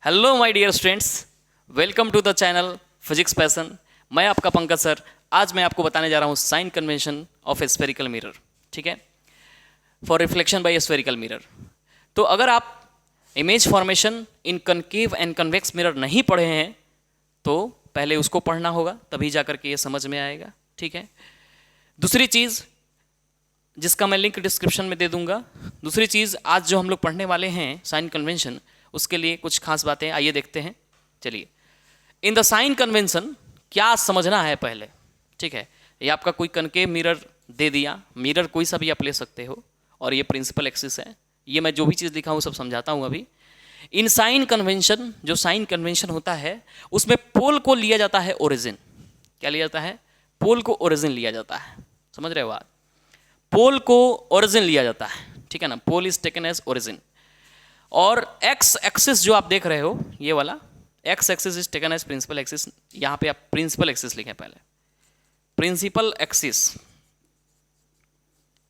Hello my dear students, welcome to the channel physics passion. मैं आपका Pankaj sir. आज मैं आपको बताने जा रहा हूँ sign convention of spherical mirror. ठीक है, for reflection by spherical mirror. तो अगर आप image formation in concave and convex mirror नहीं पढ़े हैं तो पहले उसको पढ़ना होगा, तभी जाकर के ये समझ में आएगा। ठीक है, दूसरी चीज़ जिसका मैं लिंक डिस्क्रिप्शन में दे दूंगा, दूसरी चीज़ आज जो हम लोग पढ़ने वाले हैं साइन कन्वेंशन, उसके लिए कुछ खास बातें आइए देखते हैं। चलिए, इन द साइन कन्वेंशन क्या समझना है पहले। ठीक है, ये आपका कोई कनकेव मिरर दे दिया, मिरर कोई सा भी आप ले सकते हो, और ये प्रिंसिपल एक्सिस है। ये मैं जो भी चीज़ लिखा हूँ सब समझाता हूँ अभी। इन साइन कन्वेंशन, जो साइन कन्वेंशन होता है उसमें पोल को लिया जाता है ओरिजिन। क्या लिया जाता है? पोल को ओरिजिन लिया जाता है। समझ रहे हो बात? पोल को ओरिजिन लिया जाता है। ठीक है ना, pole is taken as origin. और एक्स एक्सिस जो आप देख रहे हो, ये वाला X axis is taken as principal axis. यहां पे आप प्रिंसिपल एक्सिस लिखें पहले। Principal axis,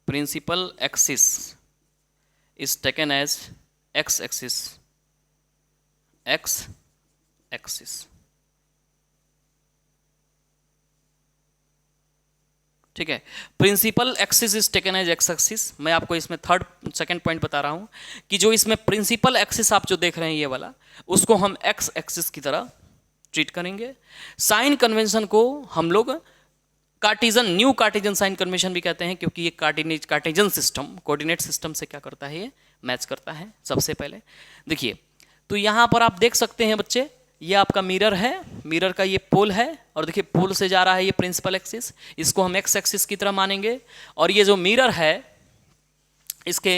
principal axis is taken as X axis, X axis. ठीक है, principal axis is taken as X axis. मैं आपको इसमें सेकंड पॉइंट बता रहा हूं कि जो इसमें प्रिंसिपल एक्सिस आप जो देख रहे हैं ये वाला, उसको हम एक्स एक्सिस की तरह ट्रीट करेंगे। साइन कन्वेंशन को हम लोग Cartesian, new Cartesian sign convention भी कहते हैं, क्योंकि ये कार्टेशियन सिस्टम, कोऑर्डिनेट सिस्टम से क्या करता है, ये मैच करता है। सबसे पहले देखिए, तो यहां पर आप देख सकते हैं बच्चे, ये आपका मिरर है, मिरर का ये पोल है, और देखिए पोल से जा रहा है ये प्रिंसिपल एक्सिस, इसको हम एक्स एक्सिस की तरह मानेंगे। और ये जो मिरर है इसके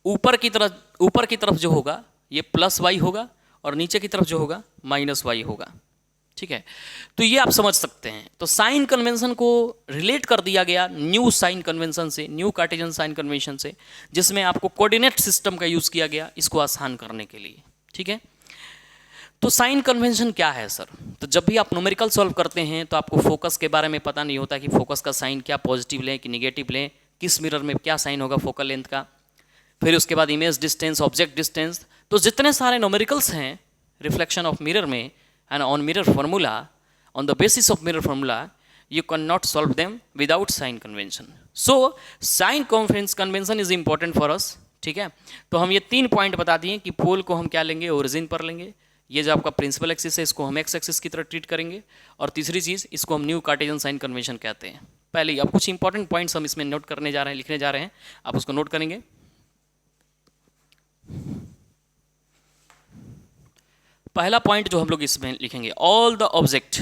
ऊपर की तरफ जो होगा ये प्लस वाई होगा, और नीचे की तरफ जो होगा माइनस वाई होगा। ठीक है, तो ये आप समझ सकते हैं। तो साइन कन्वेंशन को रिलेट कर दिया गया न्यू साइन कन्वेंशन से, न्यू कार्टेशियन साइन कन्वेंशन से, जिसमें आपको कोऑर्डिनेट सिस्टम का यूज किया गया इसको आसान करने के लिए। ठीक है, तो साइन कन्वेंशन क्या है सर? तो जब भी आप न्यूमेरिकल सॉल्व करते हैं तो आपको फोकस के बारे में पता नहीं होता कि फोकस का साइन क्या, पॉजिटिव लें कि निगेटिव लें, किस मिरर में क्या साइन होगा फोकल लेंथ का, फिर उसके बाद इमेज डिस्टेंस, ऑब्जेक्ट डिस्टेंस। तो जितने सारे न्यूमेरिकल्स हैं रिफ्लेक्शन ऑफ मिरर में and on mirror formula, on the basis of mirror formula, you cannot solve them without sign convention. So sign convention is important for us. ठीक है, तो हम ये 3 पॉइंट बता दिए कि पोल को हम क्या लेंगे, ओरिजिन पर लेंगे। ये जो आपका प्रिंसिपल एक्सिस है इसको हम एक्स एक्सिस की तरह ट्रीट करेंगे, और तीसरी चीज़ इसको हम न्यू कार्टेशियन साइन कन्वेंशन कहते हैं। पहले अब कुछ इंपॉर्टेंट पॉइंट्स हम इसमें नोट करने जा रहे हैं, लिखने जा रहे हैं, आप उसको नोट करेंगे। पहला पॉइंट जो हम लोग इसमें लिखेंगे, all the object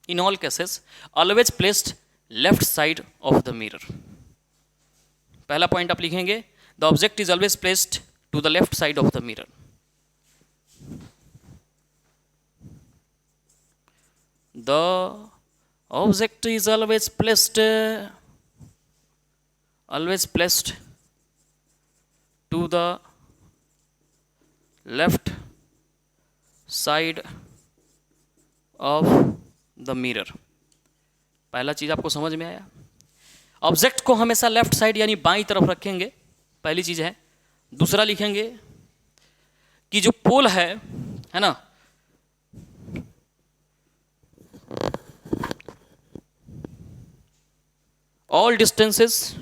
in all cases always placed left side of the mirror। पहला पॉइंट आप लिखेंगे, the object is always placed to the left side of the mirror। the object is always placed to the left side of the mirror. पहला चीज आपको समझ में आया, object को हमेशा लेफ्ट साइड यानी बाईं तरफ रखेंगे, पहली चीज है। दूसरा लिखेंगे कि जो पोल है ना, all distances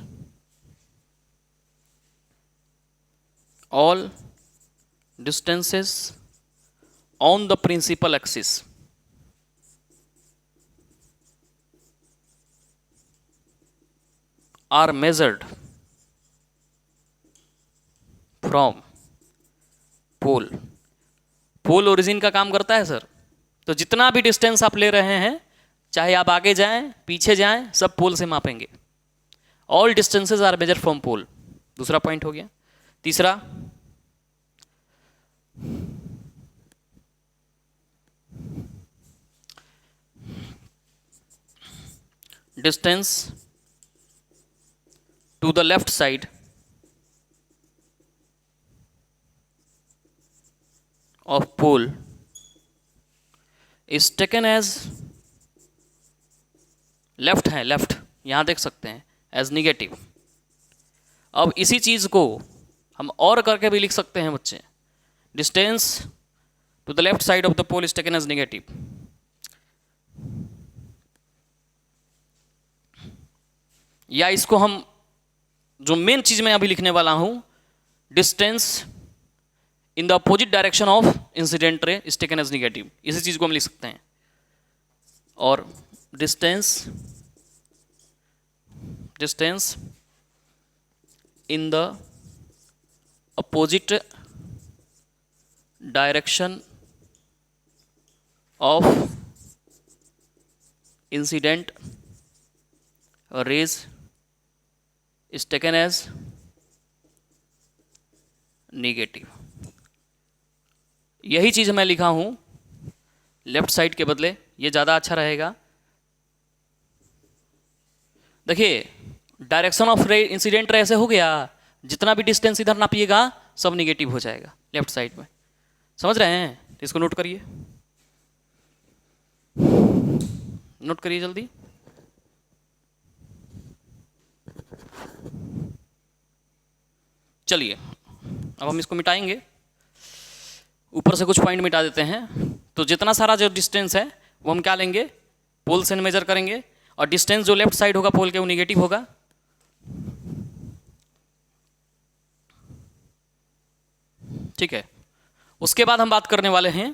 on the principal axis are measured from pole। Pole origin का काम करता है सर, तो जितना भी डिस्टेंस आप ले रहे हैं, चाहे आप आगे जाएं पीछे जाएं, सब पोल से मापेंगे। All distances are measure from pole, दूसरा पॉइंट हो गया। तीसरा, distance to the left side of pole is taken as, left है, लेफ्ट यहां देख सकते हैं, एज निगेटिव। अब इसी चीज को हम और करके भी लिख सकते हैं बच्चे, distance to the left side of the pole is taken as negative. या इसको हम जो मेन चीज मैं अभी लिखने वाला हूं, distance in the opposite direction of incident ray is taken as negative, इसी चीज को हम लिख सकते हैं. और distance in the opposite direction of incident rays is taken as negative. यही चीज मैं लिखा हूं लेफ्ट साइड के बदले, ये ज्यादा अच्छा रहेगा. देखिए direction of ray incident ray ऐसे हो गया, जितना भी डिस्टेंस इधर नापिएगा सब निगेटिव हो जाएगा लेफ्ट साइड में. समझ रहे हैं? इसको नोट करिए, नोट करिए जल्दी. चलिए अब हम इसको मिटाएंगे, ऊपर से कुछ पॉइंट मिटा देते हैं. तो जितना सारा जो डिस्टेंस है वो हम क्या लेंगे, पोल से मेजर करेंगे, और डिस्टेंस जो लेफ्ट साइड होगा पोल के वो निगेटिव होगा. ठीक है, उसके बाद हम बात करने वाले हैं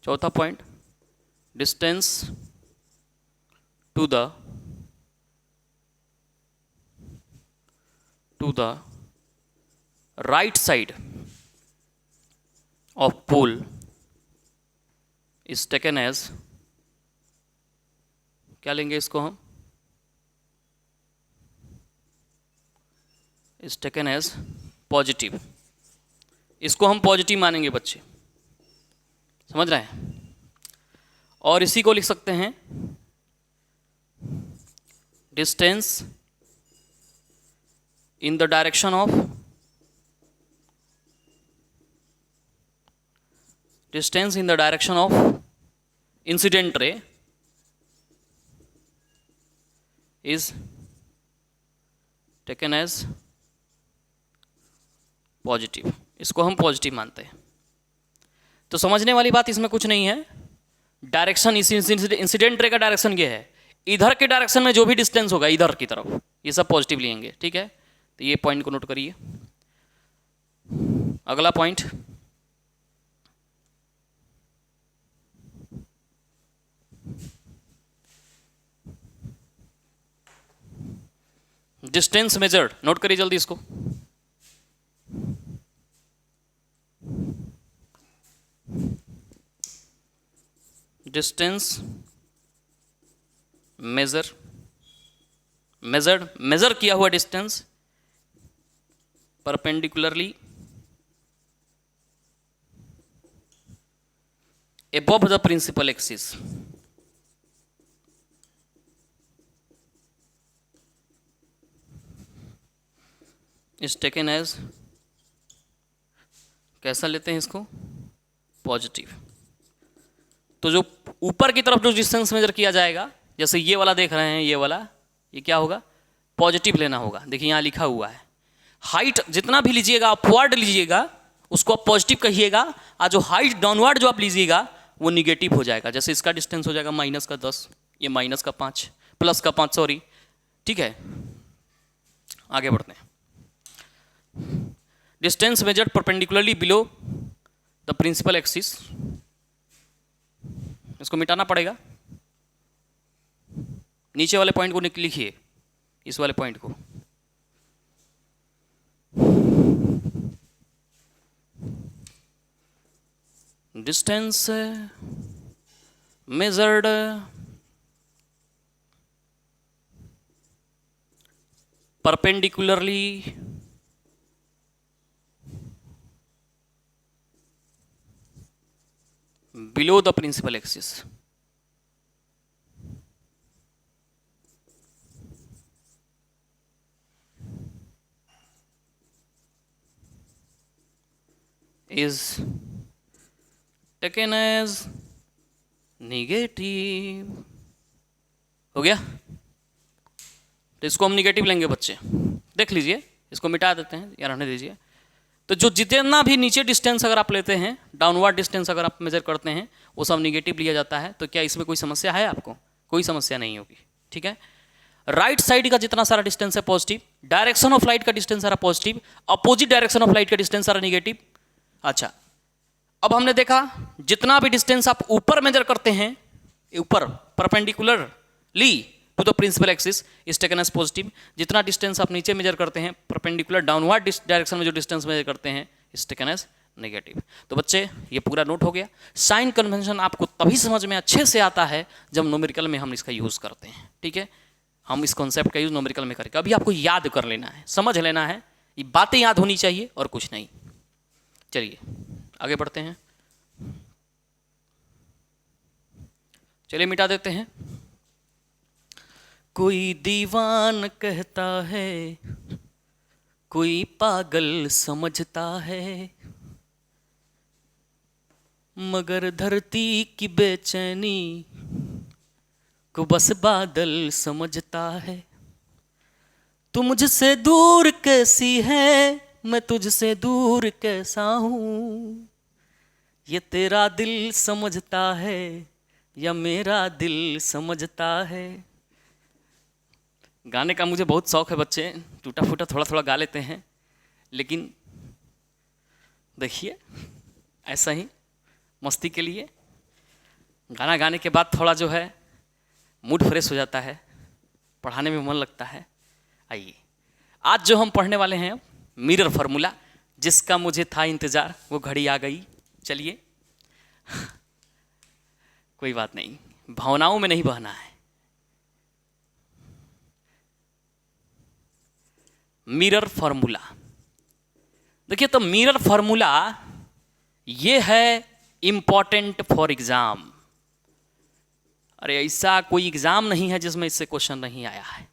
चौथा point, distance to the right side of pole is taken as, क्या लेंगे इसको हम, इज टेकन एज पॉजिटिव. इसको हम पॉजिटिव मानेंगे बच्चे, समझ रहे हैं? और इसी को लिख सकते हैं distance in the direction of incident ray is taken as positive. इसको हम पॉजिटिव मानते हैं. तो समझने वाली बात इसमें कुछ नहीं है. डायरेक्शन इस इंसिडेंट रे का डायरेक्शन ये है, इधर के डायरेक्शन में जो भी डिस्टेंस होगा इधर की तरफ, ये सब पॉजिटिव लेंगे. ठीक है, तो ये पॉइंट को नोट करिए. अगला पॉइंट, डिस्टेंस मेजर्ड. नोट करिए जल्दी इसको. डिस्टेंस मेजर किया हुआ distance perpendicularly above the principal axis is taken as, कैसा लेते हैं इसको, पॉजिटिव. तो जो ऊपर की तरफ जो डिस्टेंस मेजर किया जाएगा, जैसे ये वाला देख रहे हैं, ये वाला, ये क्या होगा, पॉजिटिव लेना होगा. देखिए यहाँ लिखा हुआ है, हाइट जितना भी लीजिएगा अपवर्ड लीजिएगा उसको आप पॉजिटिव कहिएगा, और जो हाइट डाउनवर्ड जो आप लीजिएगा वो निगेटिव हो जाएगा. जैसे इसका डिस्टेंस हो जाएगा -10, ये -5, +5, सॉरी. ठीक है, आगे बढ़ते हैं. Distance measured perpendicularly below the principal axis, इसको मिटाना पड़ेगा. नीचे वाले पॉइंट को लिखिए, इस वाले पॉइंट को. Distance measured perpendicularly below the principal axis is taken as negative. हो गया। तो इसको हम निगेटिव लेंगे बच्चे, देख लीजिए, इसको मिटा देते हैं या रहने दीजिए। तो जो जितना भी नीचे डिस्टेंस अगर आप लेते हैं, डाउनवर्ड डिस्टेंस अगर आप मेजर करते हैं, वो सब निगेटिव लिया जाता है। तो क्या इसमें कोई समस्या है आपको? कोई समस्या नहीं होगी, ठीक है। राइट साइड का जितना सारा डिस्टेंस है पॉजिटिव, डायरेक्शन ऑफ लाइट का डिस्टेंस सारा positive, opposite direction of light का डिस्टेंस सारा निगेटिव। अच्छा, अब हमने देखा जितना भी डिस्टेंस आप ऊपर मेजर करते हैं, ऊपर perpendicularly to the principal axis is taken as positive. जितना डिस्टेंस आप नीचे मेजर करते हैं परपेंडिकुलर डाउनवर्ड डायरेक्शन में जो डिस्टेंस मेजर करते हैं इज टेकन एज नेगेटिव। तो बच्चे ये पूरा नोट हो गया। साइन कन्वेंशन आपको तभी समझ में अच्छे से आता है जब न्यूमेरिकल में हम इसका यूज करते हैं, ठीक है। हम इस कॉन्सेप्ट का यूज न्यूमेरिकल में करेंगे। अभी आपको याद कर लेना है, समझ लेना है, ये बातें याद होनी चाहिए और कुछ नहीं। चलिए आगे बढ़ते हैं। चलिए मिटा देते हैं। कोई दीवान कहता है, कोई पागल समझता है, मगर धरती की बेचैनी को बस बादल समझता है। तू मुझसे दूर कैसी है, मैं तुझसे दूर कैसा हूँ, ये तेरा दिल समझता है या मेरा दिल समझता है। गाने का मुझे बहुत शौक है बच्चे, टूटा फूटा थोड़ा थोड़ा गा लेते हैं, लेकिन देखिए ऐसा ही मस्ती के लिए गाना गाने के बाद थोड़ा जो है मूड फ्रेश हो जाता है, पढ़ाने में मन लगता है। आइए आज जो हम पढ़ने वाले हैं मिरर फार्मूला, जिसका मुझे था इंतज़ार, वो घड़ी आ गई। चलिए कोई बात नहीं, भावनाओं में नहीं बहना है। मिरर फार्मूला देखिए, तो मिरर फार्मूला ये है इंपॉर्टेंट फॉर एग्जाम। अरे ऐसा कोई एग्जाम नहीं है जिसमें इससे क्वेश्चन नहीं आया है।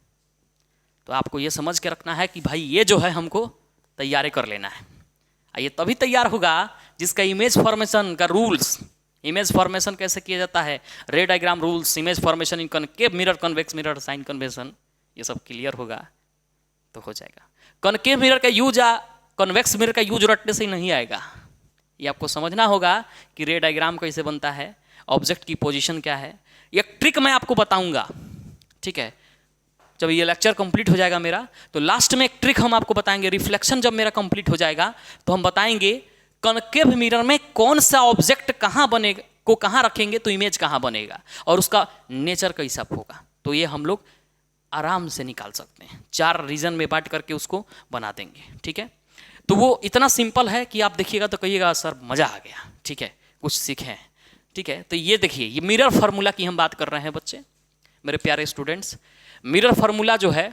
तो आपको ये समझ के रखना है कि भाई ये जो है हमको तैयार कर लेना है। ये तभी तैयार होगा जिसका इमेज फॉर्मेशन का रूल्स, इमेज फॉर्मेशन कैसे किया जाता है, ray diagram rules, image formation in concave mirror, convex mirror, sign convention, ये सब क्लियर होगा तो हो जाएगा। कनकेव मिरर का यूज या कन्वेक्स मिरर का यूज रटने से ही नहीं आएगा। ये आपको समझना होगा कि रे डायग्राम कैसे बनता है, ऑब्जेक्ट की पोजीशन क्या है। एक ट्रिक मैं आपको बताऊंगा, ठीक है। जब ये लेक्चर कंप्लीट हो जाएगा मेरा, तो लास्ट में एक ट्रिक हम आपको बताएंगे। रिफ्लेक्शन जब मेरा कंप्लीट हो जाएगा तो हम बताएंगे कनकेव मिरर में कौन सा ऑब्जेक्ट कहाँ बनेगा, को कहाँ रखेंगे तो इमेज कहाँ बनेगा और उसका नेचर कैसा होगा। तो ये हम लोग आराम से निकाल सकते हैं, 4 रीजन में बांट करके उसको बना देंगे, ठीक है। तो वो इतना सिंपल है कि आप देखिएगा तो कहिएगा सर मज़ा आ गया, ठीक है, कुछ सीखे, ठीक है। तो ये देखिए, ये मिरर फार्मूला की हम बात कर रहे हैं बच्चे, मेरे प्यारे स्टूडेंट्स। मिरर फार्मूला जो है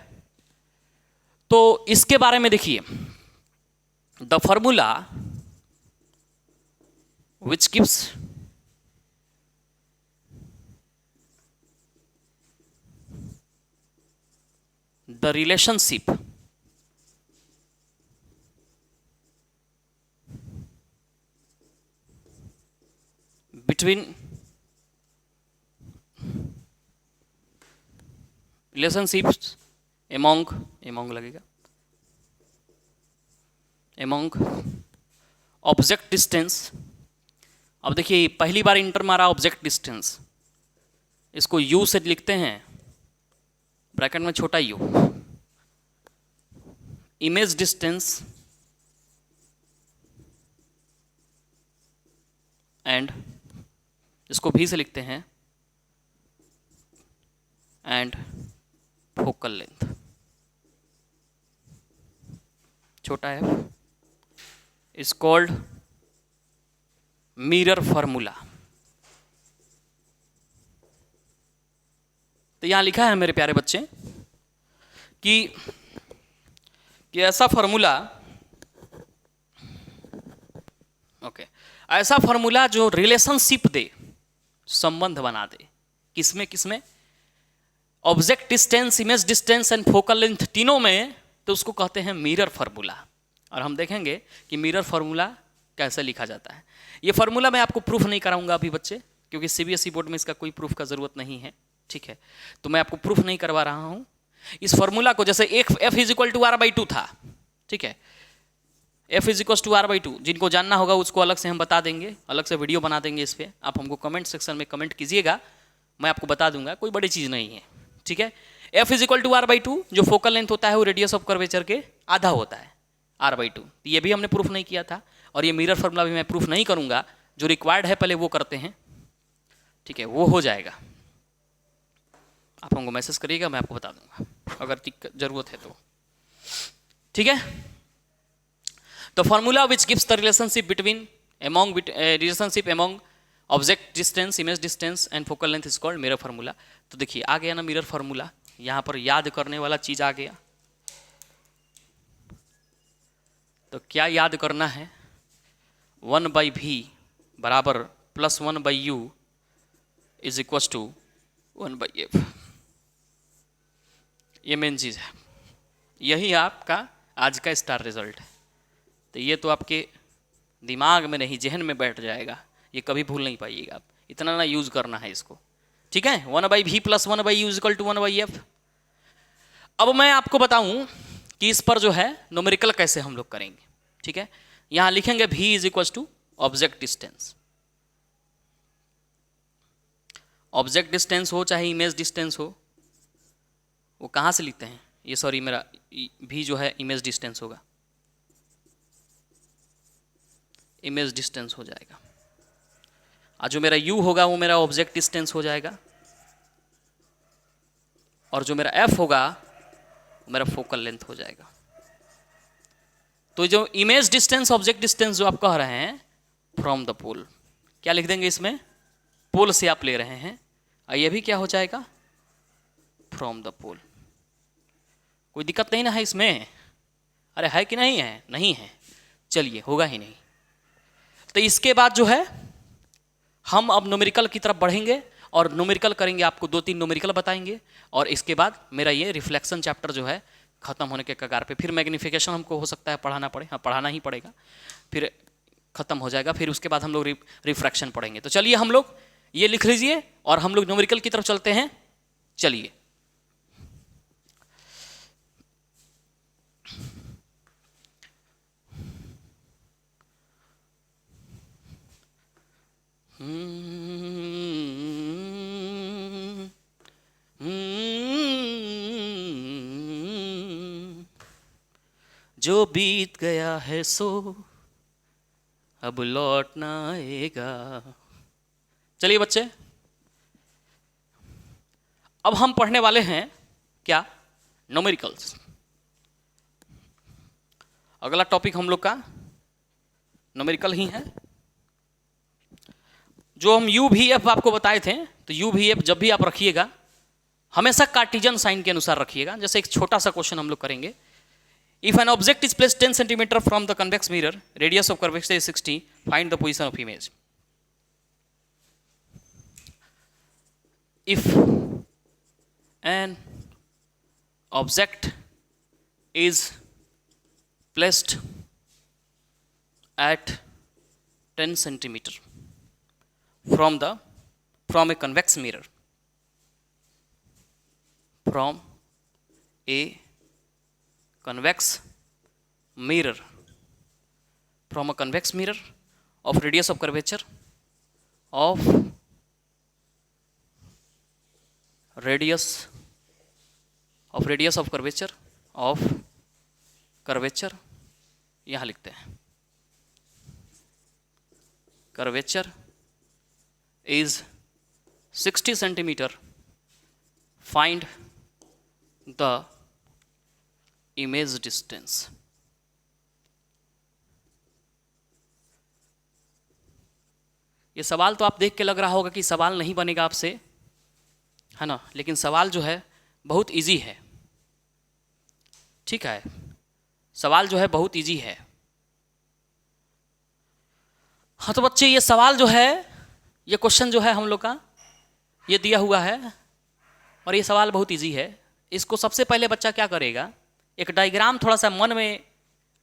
तो इसके बारे में देखिए, the formula which gives the relationship between relationships among लगेगा among ऑब्जेक्ट डिस्टेंस। अब देखिए पहली बार इंटर मारा ऑब्जेक्ट डिस्टेंस, इसको यू से लिखते हैं, ब्रैकेट में छोटा यू। इमेज डिस्टेंस एंड, इसको भी से लिखते हैं, एंड फोकल लेंथ, छोटा है, इज कॉल्ड मिरर फार्मूला। तो यहां लिखा है मेरे प्यारे बच्चे कि ऐसा फार्मूला, ओके, ऐसा फार्मूला जो रिलेशनशिप दे, संबंध बना दे, किसमें किसमें, object distance, image distance and focal length, तीनों में, तो उसको कहते हैं मिरर फार्मूला। और हम देखेंगे कि मिरर फार्मूला कैसे लिखा जाता है। ये फार्मूला मैं आपको प्रूफ नहीं कराऊंगा अभी बच्चे, क्योंकि सीबीएसई बोर्ड में इसका कोई प्रूफ का जरूरत नहीं है, ठीक है, तो मैं आपको प्रूफ नहीं करवा रहा हूं इस फॉर्मूला को। जैसे एक F is equal to R/2 था, ठीक है, F is equal to R/2, जिनको जानना होगा उसको अलग से हम बता देंगे, अलग से वीडियो बना देंगे इस पर। आप हमको कमेंट सेक्शन में कमेंट कीजिएगा, मैं आपको बता दूंगा, कोई बड़ी चीज़ नहीं है, ठीक है। F is equal to R/2, जो फोकल लेंथ होता है वो रेडियस ऑफ कर्वेचर के आधा होता है, R/2। ये भी हमने प्रूफ नहीं किया था, और ये मिरर फार्मूला भी मैं प्रूफ नहीं करूंगा, जो रिक्वायर्ड है पहले वो करते हैं, ठीक है, वो हो जाएगा। आप हमको मैसेज करिएगा, मैं आपको बता दूंगा अगर जरूरत है तो, ठीक है। तो formula which gives the relationship between relationship among object distance, image distance and focal length is called mirror formula. तो देखिए आ गया ना मिरर फार्मूला, यहां पर याद करने वाला चीज आ गया। तो क्या याद करना है, 1/v बराबर +1/u is equal to 1/f। ये मेन चीज है, यही आपका आज का स्टार रिजल्ट है। तो ये तो आपके दिमाग में नहीं, जहन में बैठ जाएगा, ये कभी भूल नहीं पाइएगा आप, इतना ना यूज करना है इसको, ठीक है। 1/v + 1/u is equal to 1/f। अब मैं आपको बताऊं कि इस पर जो है न्यूमेरिकल कैसे हम लोग करेंगे, ठीक है। यहां लिखेंगे v is equal to object distance. Object distance हो चाहे इमेज डिस्टेंस हो, वो कहां से लिखते हैं, ये सॉरी मेरा v जो है इमेज डिस्टेंस होगा, इमेज डिस्टेंस हो जाएगा, और जो मेरा u होगा वो मेरा ऑब्जेक्ट डिस्टेंस हो जाएगा, और जो मेरा f होगा वो मेरा फोकल लेंथ हो जाएगा। तो जो इमेज डिस्टेंस ऑब्जेक्ट डिस्टेंस जो आप कह रहे हैं फ्रॉम द पोल, क्या लिख देंगे इसमें, पोल से आप ले रहे हैं, और ये भी क्या हो जाएगा, फ्रॉम द पोल। कोई दिक्कत नहीं ना है इसमें, अरे है कि नहीं है, नहीं है, चलिए होगा ही नहीं। तो इसके बाद जो है हम अब न्यूमेरिकल की तरफ बढ़ेंगे, और न्यूमेरिकल करेंगे, आपको 2-3 न्यूमेरिकल बताएंगे, और इसके बाद मेरा ये रिफ्लेक्शन चैप्टर जो है खत्म होने के कगार पे। फिर मैग्निफिकेशन हमको हो सकता है पढ़ाना पड़े, हाँ पढ़ाना ही पड़ेगा, फिर खत्म हो जाएगा, फिर उसके बाद हम लोग रिफ्रैक्शन पढ़ेंगे। तो चलिए हम लोग ये लिख लीजिए, और हम लोग न्यूमेरिकल की तरफ चलते हैं, चलिए। जो बीत गया है सो अब लौट ना आएगा। चलिए बच्चे, अब हम पढ़ने वाले हैं क्या, न्यूमेरिकल्स। अगला टॉपिक हम लोग का न्यूमेरिकल ही है। जो हम u v f आपको बताए थे, तो u v f जब भी आप रखिएगा हमेशा कार्टेशियन साइन के अनुसार रखिएगा। जैसे एक छोटा सा क्वेश्चन हम लोग करेंगे, if an object is placed 10 centimetre from the convex mirror, radius of curvature is 60, find the position of image. If an object is placed at 10 centimeter from a convex mirror, from a convex mirror, from a convex mirror of radius of curvature of radius of curvature of curvature, यहाँ लिखते हैं curvature is 60 centimeter, find the image distance। ये सवाल तो आप देख के लग रहा होगा कि सवाल नहीं बनेगा आपसे, है ना, लेकिन सवाल जो है बहुत इजी है, ठीक है, सवाल जो है बहुत इजी है। हाँ तो बच्चे ये सवाल जो है, ये क्वेश्चन जो है हम लोग का ये दिया हुआ है, और ये सवाल बहुत इजी है। इसको सबसे पहले बच्चा क्या करेगा, एक डायग्राम थोड़ा सा मन में,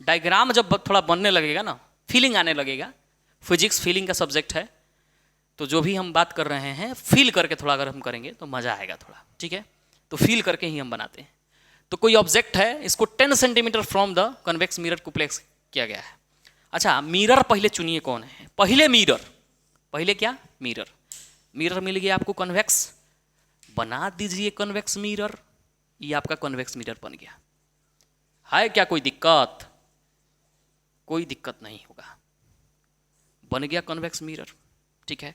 डायग्राम जब थोड़ा बनने लगेगा ना, फीलिंग आने लगेगा, फिजिक्स फीलिंग का सब्जेक्ट है, तो जो भी हम बात कर रहे हैं फील करके थोड़ा अगर हम करेंगे तो मज़ा आएगा थोड़ा, ठीक है। तो फील करके ही हम बनाते हैं। तो कोई ऑब्जेक्ट है, इसको 10 centimetre from the convex mirror को प्लेस किया गया है। अच्छा, मिरर पहले चुनिए कौन है। पहले मिरर, पहले क्या, मिरर। मिरर मिल गया आपको कन्वेक्स, बना दीजिए कन्वेक्स मिरर। ये आपका कन्वेक्स मिरर बन गया। है क्या कोई दिक्कत? कोई दिक्कत नहीं होगा, बन गया कन्वेक्स मिरर, ठीक है।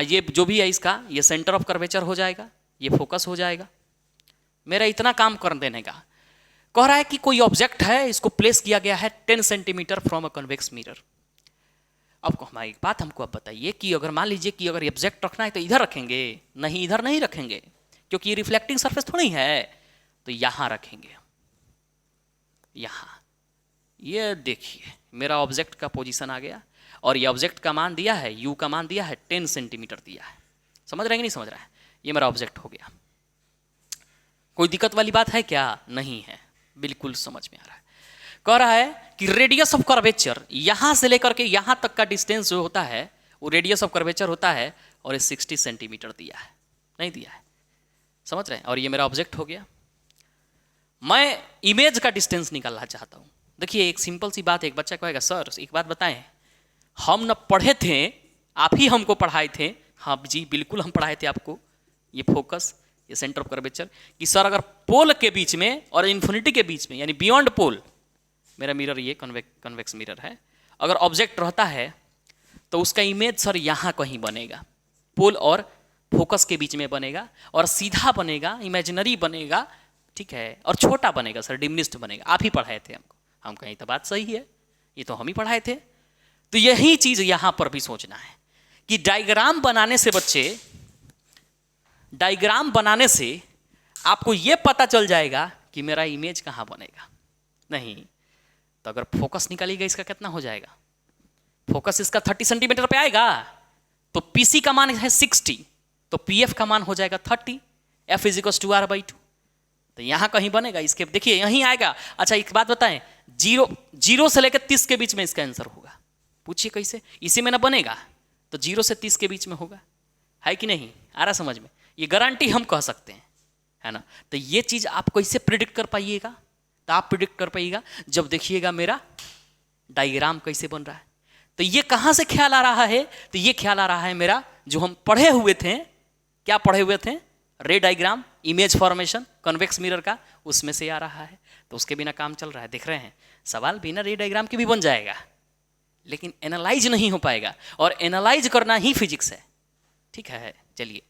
ये जो भी है इसका, ये सेंटर ऑफ कर्वेचर हो जाएगा, ये फोकस हो जाएगा। मेरा इतना काम कर देने का। कह रहा है कि कोई ऑब्जेक्ट है, इसको प्लेस किया गया है 10 centimetre from a convex mirror. अब हमारी एक बात हमको अब बताइए कि अगर मान लीजिए कि अगर ऑब्जेक्ट रखना है तो इधर रखेंगे? नहीं, इधर नहीं रखेंगे, क्योंकि ये रिफ्लेक्टिंग सरफेस थोड़ी है। तो यहां रखेंगे, यहां। ये देखिए मेरा ऑब्जेक्ट का पोजीशन आ गया, और ये ऑब्जेक्ट का मान दिया है, यू का मान दिया है 10 सेंटीमीटर दिया है। समझ रहे हैं कि नहीं समझ रहा है? ये मेरा ऑब्जेक्ट हो गया। कोई दिक्कत वाली बात है क्या? नहीं है, बिल्कुल समझ में आ रहा है। कह रहा है कि रेडियस ऑफ कर्वेचर, यहां से लेकर के यहां तक का डिस्टेंस जो होता है वो रेडियस ऑफ कर्वेचर होता है, और ये 60 सेंटीमीटर दिया है, नहीं दिया है। समझ रहे हैं? और ये मेरा ऑब्जेक्ट हो गया। मैं इमेज का डिस्टेंस निकालना चाहता हूं। देखिए एक सिंपल सी बात है। एक बच्चा कहेगा सर एक बात बताएं, हम न पढ़े थे, आप ही हमको पढ़ाए थे। हाँ जी बिल्कुल हम पढ़ाए थे आपको, ये फोकस, ये सेंटर ऑफ कर्वेचर, कि सर अगर पोल के बीच में और इन्फिनिटी के बीच में, यानी बियॉन्ड पोल, मेरा मिरर ये कन्वेक्स मिरर है, अगर ऑब्जेक्ट रहता है तो उसका इमेज सर यहाँ कहीं बनेगा, पोल और फोकस के बीच में बनेगा, और सीधा बनेगा, इमेजिनरी बनेगा, ठीक है, और छोटा बनेगा सर, डिमिनिश्ड बनेगा। आप ही पढ़ाए थे हमको। हम कहीं तो बात सही है, ये तो हम ही पढ़ाए थे। तो यही चीज यहां पर भी सोचना है कि डायग्राम बनाने से बच्चे, डायग्राम बनाने से आपको यह पता चल जाएगा कि मेरा इमेज कहां बनेगा। नहीं तो अगर फोकस निकालिएगा इसका कितना हो जाएगा, फोकस इसका 30 सेंटीमीटर पे आएगा, तो पीसी का मान है 60, तो पीएफ का मान हो जाएगा 30, F is equal to r/2। तो यहां कहीं बनेगा, इसके देखिए यहीं आएगा। अच्छा एक बात बताएं, 0 से लेकर 30 के बीच में इसका आंसर होगा। पूछिए कैसे? इसी में ना बनेगा तो 0 से 30 के बीच में होगा, है कि नहीं? आ रहा समझ में? ये गारंटी हम कह सकते हैं, है ना। तो ये चीज आप कैसे प्रिडिक्ट कर पाइएगा? तो आप प्रिडिक्ट कर पाइएगा जब देखिएगा मेरा डायग्राम कैसे बन रहा है। तो ये कहां से ख्याल आ रहा है? तो ये ख्याल आ रहा है मेरा जो हम पढ़े हुए थे। क्या पढ़े हुए थे? रे diagram, image formation, convex mirror का, उसमें से आ रहा है। तो उसके बिना काम चल रहा है, देख रहे हैं। सवाल बिना रे डायग्राम के भी बन जाएगा, लेकिन एनालाइज नहीं हो पाएगा, और एनालाइज करना ही फिजिक्स है, ठीक है। चलिए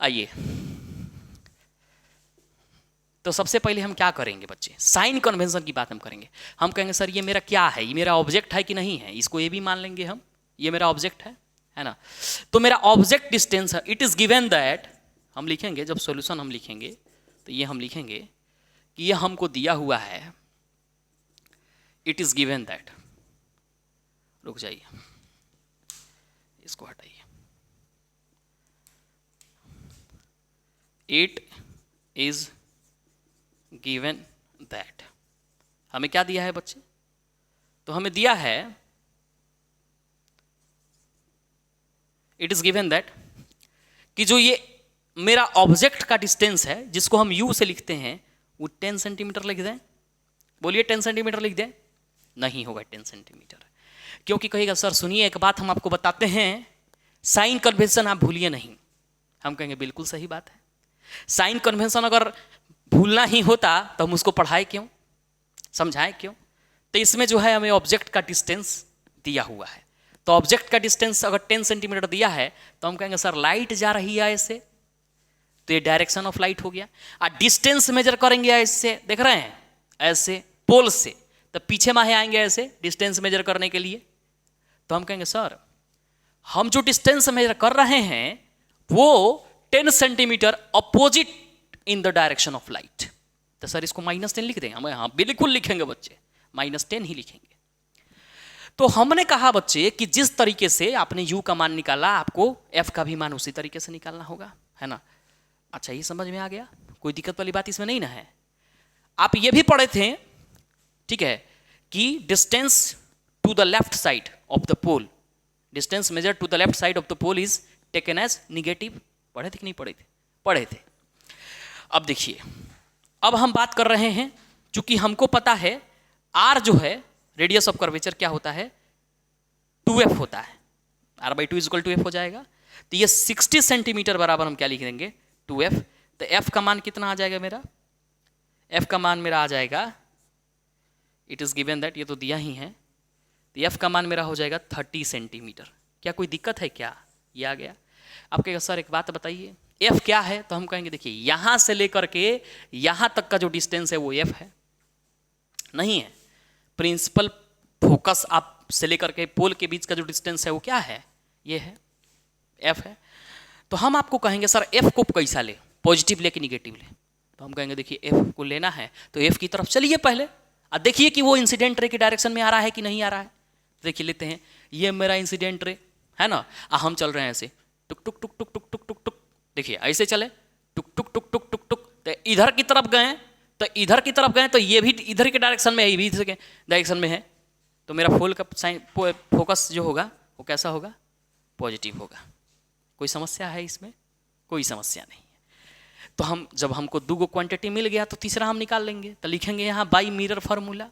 आइए, तो सबसे पहले हम क्या करेंगे बच्चे? साइन कन्वेंशन की बात हम करेंगे। हम कहेंगे सर ये मेरा क्या है, ये मेरा ऑब्जेक्ट है कि नहीं है, इसको ये भी मान लेंगे हम, ये मेरा ऑब्जेक्ट है ना। तो मेरा ऑब्जेक्ट डिस्टेंस है, इट इज गिवन दैट, हम लिखेंगे जब सॉल्यूशन हम लिखेंगे तो ये हम लिखेंगे कि ये हमको दिया हुआ है, इट इज गिवन दैट, रुक जाइए इसको हटाइए, इट इज गिवन दैट। हमें क्या दिया है बच्चे? तो हमें दिया है इट इज गिवन दैट कि जो ये मेरा ऑब्जेक्ट का डिस्टेंस है, जिसको हम यू से लिखते हैं, वो 10 सेंटीमीटर लिख दें। बोलिए 10 सेंटीमीटर लिख दें? नहीं होगा 10 सेंटीमीटर, क्योंकि कहेगा सर सुनिए एक बात हम आपको बताते हैं, साइन कन्वेंशन आप भूलिए नहीं। हम कहेंगे बिल्कुल सही बात है, साइन कन्वेंशन अगर भूलना ही होता तो हम उसको पढ़ाए क्यों, समझाए क्यों? तो इसमें जो है हमें ऑब्जेक्ट का डिस्टेंस दिया हुआ है। तो ऑब्जेक्ट का डिस्टेंस अगर 10 सेंटीमीटर दिया है तो हम कहेंगे सर लाइट जा रही है ऐसे, तो ये डायरेक्शन ऑफ लाइट हो गया। और डिस्टेंस मेजर करेंगे ऐसे, देख रहे हैं, ऐसे पोल से, तो पीछे माहे आएंगे ऐसे डिस्टेंस मेजर करने के लिए। तो हम कहेंगे सर हम जो डिस्टेंस मेजर कर रहे हैं वो 10 centimetre opposite in the direction of light. तो सर इसको -10 लिख दें? हम हाँ बिल्कुल लिखेंगे बच्चे, -10 ही लिखेंगे। तो हमने कहा बच्चे कि जिस तरीके से आपने u का मान निकाला, आपको f का भी मान उसी तरीके से निकालना होगा, है ना। अच्छा ये समझ में आ गया? कोई दिक्कत वाली बात इसमें नहीं ना है? आप ये भी पढ़े थे, ठीक है, कि distance to the left side of the pole distance measure to the left side of the pole is taken as negative. पढ़े थे कि नहीं पढ़े थे? पढ़े थे। अब देखिए, अब हम बात कर रहे हैं, चूंकि हमको पता है आर जो है रेडियस ऑफ कर्वेचर क्या होता है, 2f होता है, r/2 is equal to f हो जाएगा। तो ये 60 सेंटीमीटर बराबर हम क्या लिख देंगे, 2f। तो f का मान कितना आ जाएगा मेरा, f का मान मेरा आ जाएगा, इट इज गिवन दैट, ये तो दिया ही है, तो f का मान मेरा हो जाएगा 30 सेंटीमीटर। क्या कोई दिक्कत है क्या? ये आ गया। आप कहेगा सर एक बात बताइए, f क्या है? तो हम कहेंगे देखिए यहां से लेकर के यहां तक का जो डिस्टेंस है वो f है, नहीं है। प्रिंसिपल फोकस आप से लेकर के पोल के बीच का जो डिस्टेंस है वो क्या है, ये है, f है। तो हम आपको कहेंगे सर f को कैसा ले, पॉजिटिव ले कि निगेटिव ले? तो हम कहेंगे देखिए f को लेना है तो f की तरफ चलिए पहले, और देखिए कि वो इंसिडेंट रे के डायरेक्शन में आ रहा है कि नहीं आ रहा है। देखिए लेते हैं, ये मेरा इंसिडेंट रे है ना, हम चल रहे हैं ऐसे टुक टुक टुक टुक टुक टुक टुक टुक, देखिए ऐसे चले टुक टुक टुक टुक टुक टुक, तो इधर की तरफ गए, तो इधर की तरफ गए तो ये भी इधर के डायरेक्शन में है, ये भी इधर के डायरेक्शन में है, तो मेरा पोल का साइन फोकस जो होगा वो कैसा होगा, पॉजिटिव होगा। कोई समस्या है इसमें? कोई समस्या नहीं है। तो हम जब हमको दो गो क्वांटिटी मिल गया तो तीसरा हम निकाल लेंगे, तो लिखेंगे यहाँ बाई मिरर फार्मूला।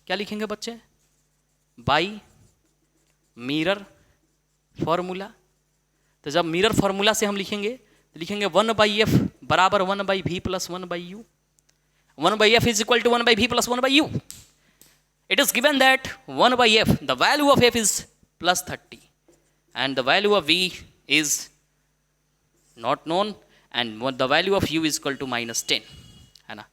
क्या लिखेंगे बच्चे? By mirror formula. तो जब मिरर फार्मूला से हम लिखेंगे तो लिखेंगे 1/f बराबर 1/v plus 1/u। 1/f is equal to 1/v plus 1/u। It is given that 1/f, the value of f is plus 30 and the value of v is not known and the value of u is equal to -10, है ना।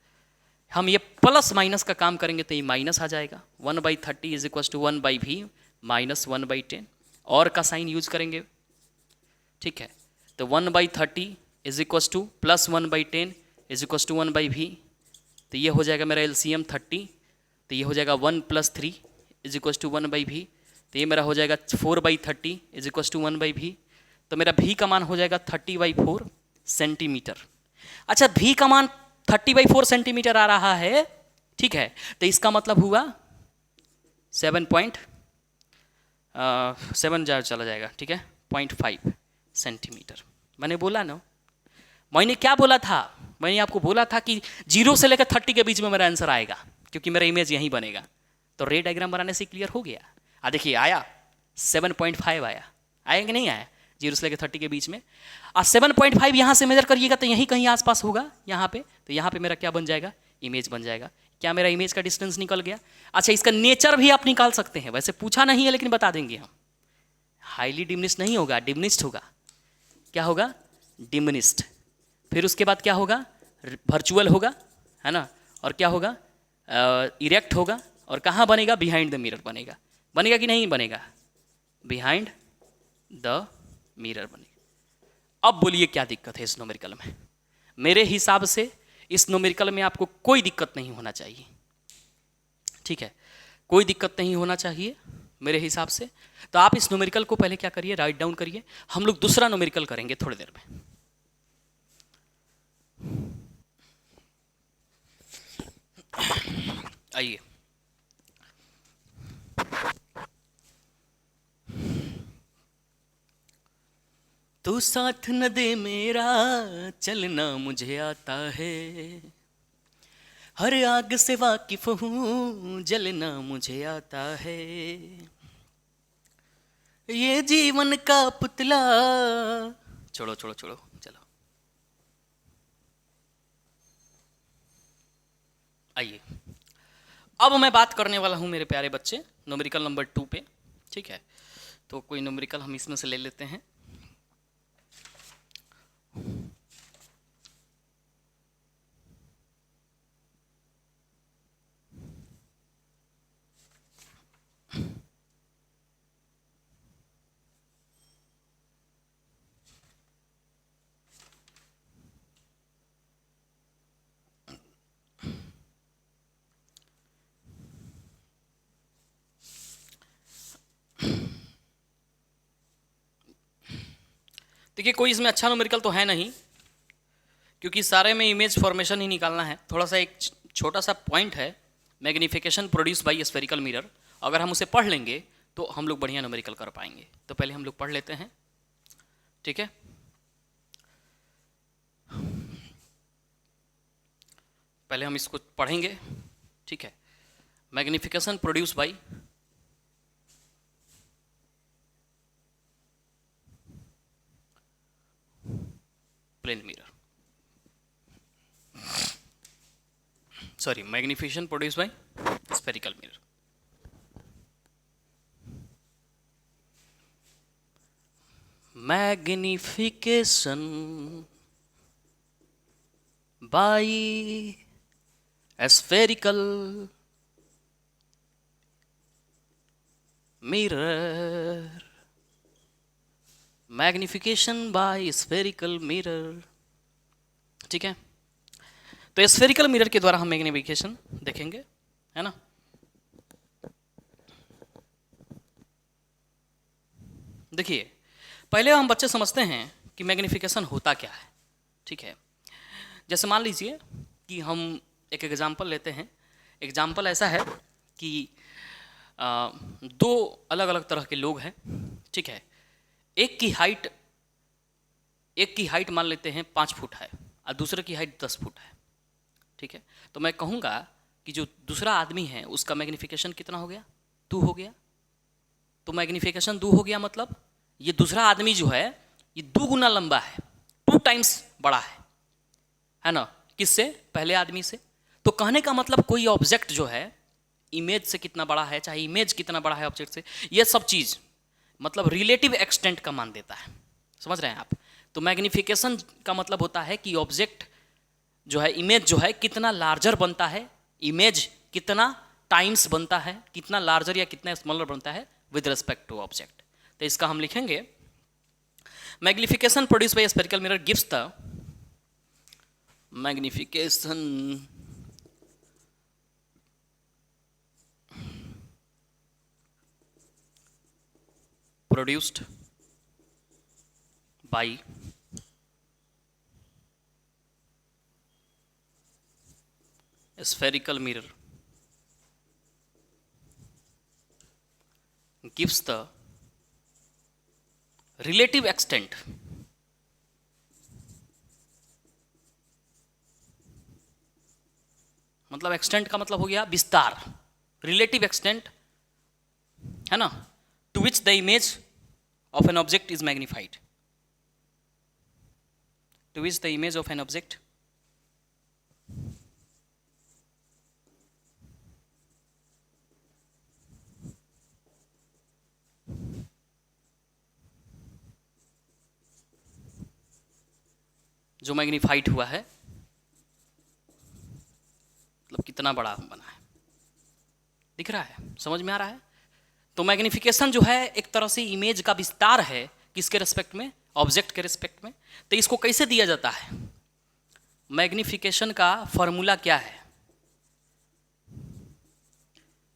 हम ये plus minus का काम करेंगे तो ये minus आ जाएगा। 1/30 is equal to 1/v minus 1/10, और का साइन यूज करेंगे, ठीक है। तो 1/30 is equal to plus 1/10 is equal to 1/v, तो ये हो जाएगा मेरा एलसीएम 30, तो ये हो जाएगा 1 + 3 इज इक्वल टू 1/v, तो ये मेरा हो जाएगा 4/30 इज इक्वल टू 1/v। तो मेरा v का मान हो जाएगा 30/4 सेंटीमीटर। अच्छा, v का मान 30/4 सेंटीमीटर आ रहा है, ठीक है, तो इसका मतलब हुआ 7 चला जाएगा, ठीक है, 0.5 सेंटीमीटर। मैंने बोला ना, मैंने क्या बोला था, मैंने आपको बोला था कि 0 से लेकर 30 के बीच में मेरा आंसर आएगा, क्योंकि मेरा इमेज यहीं बनेगा। तो रे डायग्राम बनाने से क्लियर हो गया। देखिए आया 7.5 आया कि नहीं आया, 0 से लेकर 30 के बीच में। 7.5 यहाँ से मेजर करिएगा तो यहीं कहीं आसपास होगा यहाँ पे, तो यहाँ पे मेरा क्या बन जाएगा, इमेज बन जाएगा। क्या मेरा इमेज का डिस्टेंस निकल गया? अच्छा, इसका नेचर भी आप निकाल सकते हैं, वैसे पूछा नहीं है लेकिन बता देंगे हम। हाईली डिमिनिश्ड नहीं होगा, डिमिनिश्ड होगा। क्या होगा? डिमिनिश्ड। फिर उसके बाद क्या होगा? वर्चुअल होगा, है ना, और क्या होगा? इरेक्ट होगा, और कहाँ बनेगा? बिहाइंड द मिरर बनेगा। बनेगा कि नहीं बनेगा? बिहाइंड द मिरर बनेगा। अब बोलिए क्या दिक्कत है इस न्यूमेरिकल में? मेरे हिसाब से इस न्यूमेरिकल में आपको कोई दिक्कत नहीं होना चाहिए, ठीक है, कोई दिक्कत नहीं होना चाहिए मेरे हिसाब से। तो आप इस न्यूमेरिकल को पहले क्या करिए, राइट डाउन करिए। हम लोग दूसरा न्यूमेरिकल करेंगे थोड़ी देर में। आइए, तू साथ न दे मेरा, चलना मुझे आता है, हर आग से वाकिफ हूँ, जलना मुझे आता है, ये जीवन का पुतला। छोड़ो छोड़ो छोड़ो, चलो आइए। अब मैं बात करने वाला हूँ मेरे प्यारे बच्चे न्यूमेरिकल नंबर 2 पे, ठीक है। तो कोई न्यूमेरिकल हम इसमें से ले लेते हैं। देखिए, कोई इसमें अच्छा न्यूमेरिकल तो है नहीं, क्योंकि सारे में इमेज फॉर्मेशन ही निकालना है। थोड़ा सा एक छोटा सा पॉइंट है, magnification produce by spherical mirror. अगर हम उसे पढ़ लेंगे तो हम लोग बढ़िया न्यूमेरिकल कर पाएंगे। तो पहले हम लोग पढ़ लेते हैं, ठीक है। पहले हम इसको पढ़ेंगे, ठीक है। Magnification produce by plane mirror, sorry, magnification produce by spherical mirror. Magnification by spherical mirror, magnification by spherical mirror, ठीक है। तो स्फेरिकल मिरर के द्वारा हम मैग्निफिकेशन देखेंगे, है ना। देखिए, पहले हम बच्चे समझते हैं कि मैग्निफिकेशन होता क्या है, ठीक है। जैसे मान लीजिए कि हम एक एग्जाम्पल लेते हैं। एग्जाम्पल ऐसा है कि दो अलग अलग तरह के लोग हैं, ठीक है। एक की हाइट मान लेते हैं 5 फुट है और दूसरे की हाइट 10 फुट है, ठीक है। तो मैं कहूँगा कि जो दूसरा आदमी है उसका मैग्निफिकेशन कितना हो गया, 2 हो गया। तो मैग्निफिकेशन 2 हो गया, मतलब ये दूसरा आदमी जो है ये 2 गुना लंबा है, 2 टाइम्स बड़ा है ना, किससे, पहले आदमी से। तो कहने का मतलब कोई ऑब्जेक्ट जो है इमेज से कितना बड़ा है, चाहे इमेज कितना बड़ा है ऑब्जेक्ट से, ये सब चीज़ मतलब रिलेटिव एक्सटेंट का मान देता है। समझ रहे हैं आप। तो मैग्निफिकेशन का मतलब होता है कि ऑब्जेक्ट जो है, इमेज जो है कितना लार्जर बनता है, इमेज कितना टाइम्स बनता है, कितना लार्जर या कितना स्मॉलर बनता है विद रिस्पेक्ट टू ऑब्जेक्ट। तो इसका हम लिखेंगे magnification produce by spherical mirror gives the magnification produced by a spherical mirror gives the relative extent मतलब एक्सटेंट का मतलब हो गया विस्तार, रिलेटिव एक्सटेंट, है ना, to which the image of an object is magnified, to which the image of an object जो magnified हुआ है, मतलब कितना बड़ा बना है, दिख रहा है, समझ में आ रहा है। तो मैग्निफिकेशन जो है एक तरह से इमेज का विस्तार है, किसके रिस्पेक्ट में, ऑब्जेक्ट के रिस्पेक्ट में। तो इसको कैसे दिया जाता है, मैग्निफिकेशन का फॉर्मूला क्या है,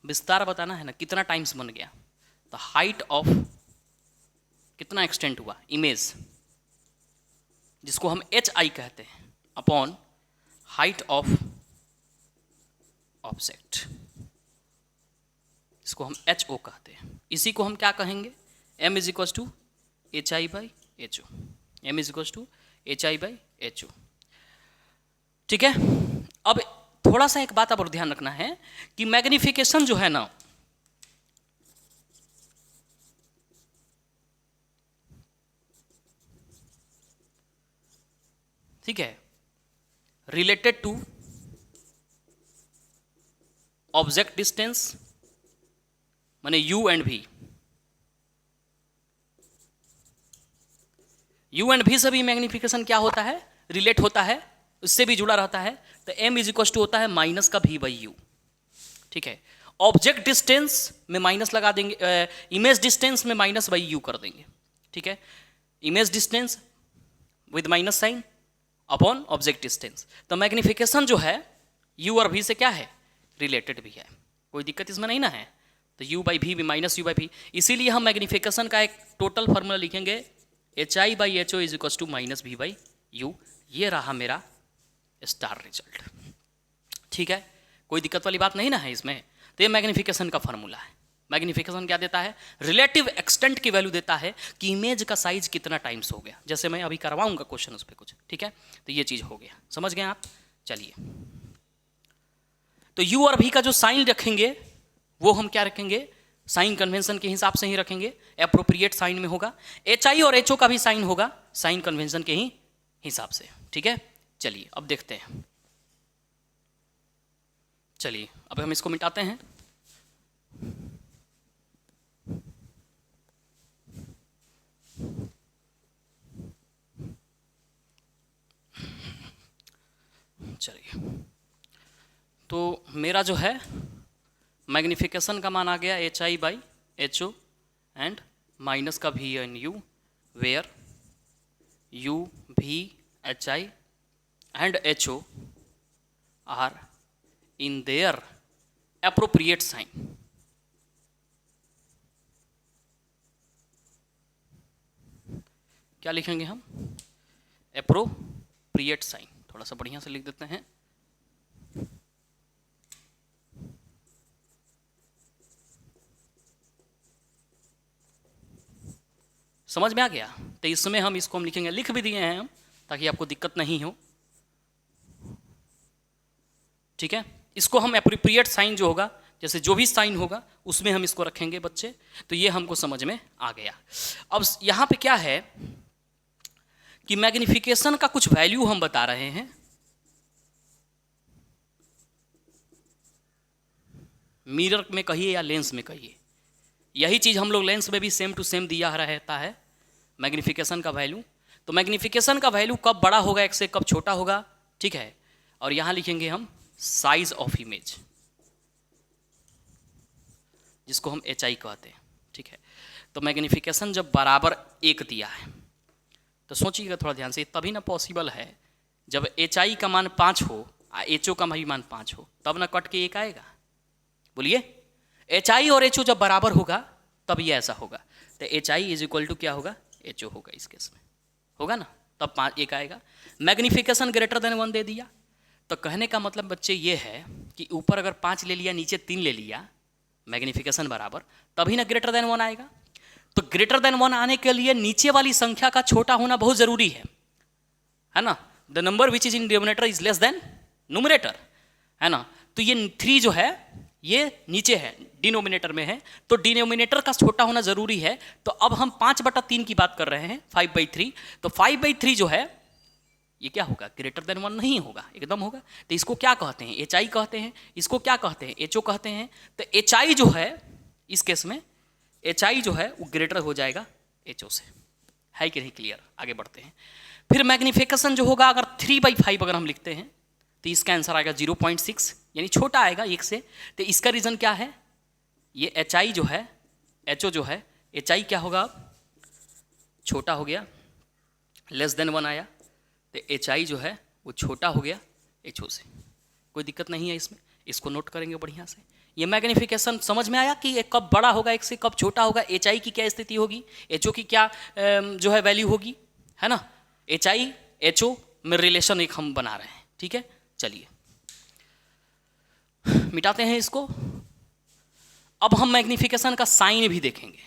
विस्तार बताना है ना, कितना टाइम्स बन गया। तो हाइट ऑफ कितना एक्सटेंट हुआ इमेज, जिसको हम HI कहते हैं, अपॉन हाइट ऑफ ऑब्जेक्ट, इसको हम HO कहते हैं। इसी को हम क्या कहेंगे, M is equal to HI by HO, M is equal to HI by HO, ठीक है। अब थोड़ा सा एक बात अब और ध्यान रखना है कि मैग्निफिकेशन जो है ना, ठीक है, रिलेटेड टू ऑब्जेक्ट डिस्टेंस माने U and V, U and V से भी मैग्निफिकेशन क्या होता है, रिलेट होता है, उससे भी जुड़ा रहता है। तो M इज इक्वल टू होता है माइनस का V बाई U, ठीक है। ऑब्जेक्ट डिस्टेंस में माइनस लगा देंगे, इमेज डिस्टेंस में माइनस बाई U कर देंगे, ठीक है। Image distance with minus sine upon object distance. तो मैग्निफिकेशन जो है U और V से क्या है, रिलेटेड भी है, कोई दिक्कत इसमें नहीं ना है। तो U बाई V भी माइनस U बाई V, इसीलिए हम मैग्निफिकेशन का एक टोटल फार्मूला लिखेंगे HI by HO is equal to minus V by U। ये रहा मेरा स्टार रिजल्ट, ठीक है, कोई दिक्कत वाली बात नहीं ना है इसमें। तो ये मैग्निफिकेशन का फार्मूला है, मैग्निफिकेशन क्या देता है? रिलेटिव एक्सटेंट की वैल्यू देता है कि इमेज का साइज कितना टाइम्स हो गया। जैसे मैं अभी करवाऊंगा क्वेश्चन उस पर कुछ, ठीक है? तो ये चीज हो गया, समझ गए आप? चलिए, तो यू और भी का जो साइन रखेंगे वो हम क्या रखेंगे? साइन कन्वेंशन के हिसाब से ही रखेंगे, एप्रोप्रिएट साइन में होगा। एच आई और एच ओ का भी साइन होगा साइन कन्वेंशन के ही हिसाब से, ठीक है? चलिए अब देखते हैं। चलिए अब हम इसको मिटाते हैं। चलिए, तो मेरा जो है मैग्निफिकेशन का मान आ गया H I by H O and minus का V N U, where U V H I and H O are in their appropriate sign. क्या लिखेंगे हम? Appropriate sign. थोड़ा सा बढ़िया से लिख देते हैं। समझ में आ गया? तो इसमें हम इसको हम लिखेंगे, लिख भी दिए हैं हम ताकि आपको दिक्कत नहीं हो, ठीक है? इसको हम एप्रोप्रिएट साइन जो होगा, जैसे जो भी साइन होगा उसमें हम इसको रखेंगे बच्चे। तो ये हमको समझ में आ गया। अब यहां पे क्या है कि मैग्निफिकेशन का कुछ वैल्यू हम बता रहे हैं। मिरर में कहिए या लेंस में कहिए, यही चीज हम लोग लेंस में भी सेम टू सेम दिया रहता है मैग्निफिकेशन का वैल्यू। तो मैग्निफिकेशन का वैल्यू कब बड़ा होगा एक से, कब छोटा होगा, ठीक है? और यहां लिखेंगे हम साइज ऑफ इमेज, जिसको हम एच आई कहते हैं, ठीक है? तो मैग्निफिकेशन जब बराबर 1 दिया है तो सोचिएगा थोड़ा ध्यान से, तभी ना पॉसिबल है जब एच आई का मान 5 हो और एच ओ का भी मान 5 हो, तब ना कट के 1 आएगा। बोलिए, एच आई और एच ओ जब बराबर होगा तब ये ऐसा होगा। तो H I is equal to क्या होगा? एच ओ होगा इस केस में, होगा ना? तब 1 आएगा। मैग्निफिकेशन ग्रेटर देन 1 दे दिया, तो कहने का मतलब बच्चे ये है कि ऊपर अगर 5 ले लिया, नीचे 3 ले लिया, मैग्निफिकेशन बराबर, तभी ना ग्रेटर देन 1 आएगा। तो ग्रेटर देन 1 आने के लिए नीचे वाली संख्या का छोटा होना बहुत जरूरी है ना? The number which is in denominator is less than numerator, है ना? तो ये 3 जो है ये नीचे है, डिनोमिनेटर में है, तो डिनोमिनेटर का छोटा होना जरूरी है। तो अब हम 5/3 की बात कर रहे हैं, 5/3। तो 5/3 जो है ये क्या होगा? ग्रेटर देन 1 नहीं होगा, एकदम होगा। तो इसको क्या कहते हैं? एच आई कहते हैं। इसको क्या कहते हैं? एच ओ कहते हैं। तो एच आई जो है इस केस में, एच आई जो है वो ग्रेटर हो जाएगा एच ओ से, है कि नहीं? क्लियर? आगे बढ़ते हैं। फिर मैग्निफिकेशन जो होगा, अगर 3/5 अगर हम लिखते हैं तो इसका आंसर आएगा 0.6, यानी छोटा आएगा 1 से। तो इसका रीजन क्या है? ये एच आई जो है, एच ओ जो है, एच आई क्या होगा? छोटा हो गया, लेस देन 1 आया, तो एच आई जो है वो छोटा हो गया एच ओ से। कोई दिक्कत नहीं है इसमें, इसको नोट करेंगे बढ़िया से। ये मैग्निफिकेशन समझ में आया कि ये कब बड़ा होगा 1 से, कब छोटा होगा, एच आई की क्या स्थिति होगी, एच ओ की क्या जो है वैल्यू होगी, है ना? एच आई एच ओ में रिलेशन एक हम बना रहे हैं, ठीक है? चलिए मिटाते हैं इसको। अब हम मैग्निफिकेशन का साइन भी देखेंगे।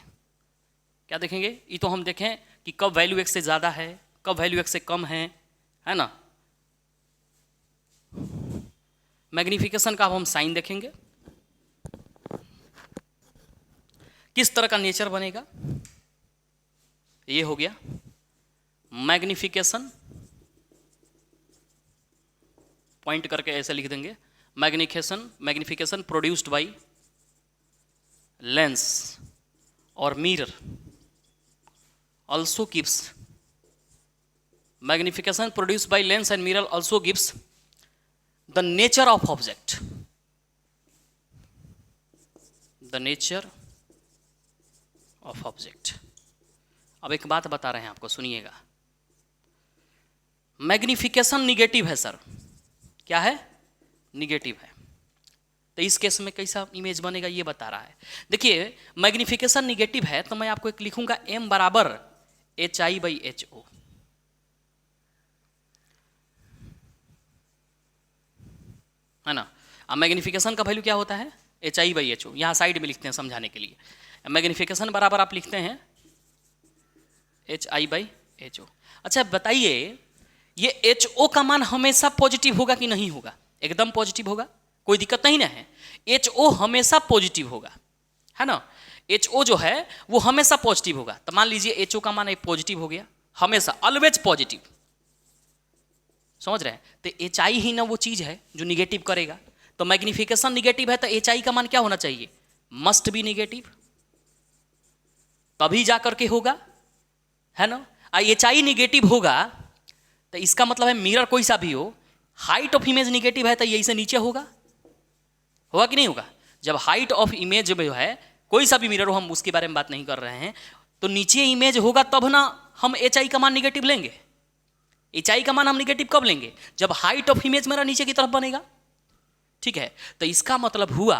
क्या देखेंगे? ये तो हम देखें कि कब वैल्यू 1 से ज़्यादा है, कब वैल्यू 1 से कम है ना? मैग्निफिकेशन का अब हम साइन देखेंगे, किस तरह का नेचर बनेगा। ये हो गया मैग्निफिकेशन, पॉइंट करके ऐसे लिख देंगे, मैग्निफिकेशन प्रोड्यूस्ड बाय लेंस और mirror also gives, magnification produced by lens and mirror also gives the nature of object, the nature of object। अब एक बात बता रहे हैं आपको, सुनिएगा। मैग्निफिकेशन निगेटिव है सर, क्या है? निगेटिव है। तो इस केस में कैसा इमेज बनेगा ये बता रहा है। देखिए, मैग्निफिकेशन निगेटिव है तो मैं आपको एक लिखूंगा m बराबर H I by H O, है ना? अब मैग्निफिकेशन का वैल्यू क्या होता है? HI/HO, यहाँ साइड में लिखते हैं समझाने के लिए। मैग्नीफिकेशन बराबर आप लिखते हैं HI/HO। अच्छा बताइए, ये HO का मान हमेशा पॉजिटिव होगा कि नहीं होगा? एकदम पॉजिटिव होगा, कोई दिक्कत नहीं ना है। HO हमेशा पॉजिटिव होगा, है ना। HO जो है वो हमेशा पॉजिटिव होगा। तो मान लीजिए HO का मान एक पॉजिटिव हो गया, हमेशा ऑलवेज पॉजिटिव, समझ रहे हैं। तो HI ही ना वो चीज है जो निगेटिव करेगा। तो मैग्नीफिकेशन निगेटिव है तो HI का मान क्या होना चाहिए? मस्ट बी निगेटिव, तभी जा करके होगा, है ना। HI निगेटिव होगा तो इसका मतलब है मिरर कोई सा भी हो, हाइट ऑफ इमेज निगेटिव है तो यही से नीचे होगा कि नहीं होगा? जब हाइट ऑफ इमेज जो है कोई सा भी मिरर हो, हम उसके बारे में बात नहीं कर रहे हैं, तो नीचे इमेज होगा तब ना हम HI का मान निगेटिव लेंगे। HI का मान हम निगेटिव कब लेंगे? जब हाइट ऑफ इमेज मेरा नीचे की तरफ बनेगा, ठीक है। तो इसका मतलब हुआ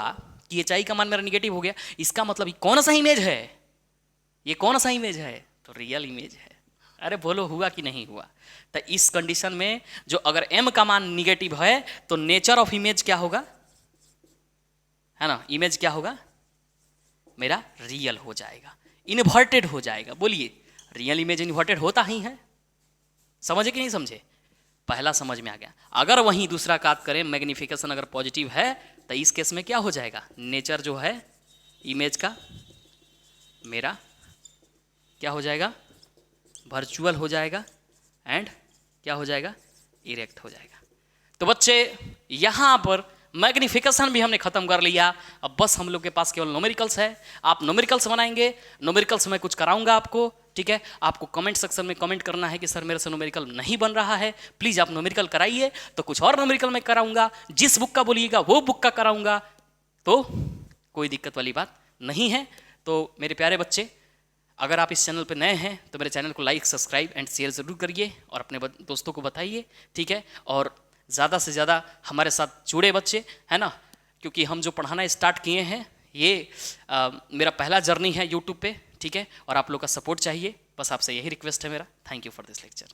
कि HI का मान मेरा निगेटिव हो गया। इसका मतलब कौन सा इमेज है? ये कौन सा इमेज है? तो रियल इमेज है। अरे बोलो हुआ कि नहीं हुआ? तो इस कंडीशन में जो अगर M का मान निगेटिव है तो नेचर ऑफ इमेज क्या होगा, है ना, इमेज क्या होगा मेरा? रियल हो जाएगा, इन्वर्टेड हो जाएगा। बोलिए, रियल इमेज इन्वर्टेड होता ही है। समझे कि नहीं समझे? पहला समझ में आ गया। अगर वहीं दूसरा बात करें, मैग्नीफिकेशन अगर पॉजिटिव है तो इस केस में क्या हो जाएगा? नेचर जो है इमेज का मेरा क्या हो जाएगा? वर्चुअल हो जाएगा एंड क्या हो जाएगा? इरेक्ट हो जाएगा। तो बच्चे यहाँ पर मैग्नीफिकेशन भी हमने खत्म कर लिया। अब बस हम लोग के पास केवल न्यूमेरिकल्स है। आप न्यूमेरिकल्स बनाएंगे, न्यूमेरिकल्स में कुछ कराऊंगा आपको, ठीक है। आपको कमेंट सेक्शन में कमेंट करना है कि सर मेरे से न्यूमेरिकल नहीं बन रहा है, प्लीज़ आप न्यूमेरिकल कराइए, तो कुछ और न्यूमेरिकल में कराऊंगा। जिस बुक का बोलिएगा वो बुक का कराऊंगा, तो कोई दिक्कत वाली बात नहीं है। तो मेरे प्यारे बच्चे, अगर आप इस चैनल पर नए हैं तो मेरे चैनल को लाइक, सब्सक्राइब एंड शेयर ज़रूर करिए और अपने दोस्तों को बताइए, ठीक है। और ज़्यादा से ज़्यादा हमारे साथ जुड़े बच्चे, है ना, क्योंकि हम जो पढ़ाना स्टार्ट किए हैं ये मेरा पहला जर्नी है यूट्यूब पे, ठीक है। और आप लोग का सपोर्ट चाहिए, बस आपसे यही रिक्वेस्ट है मेरा। Thank you for this lecture.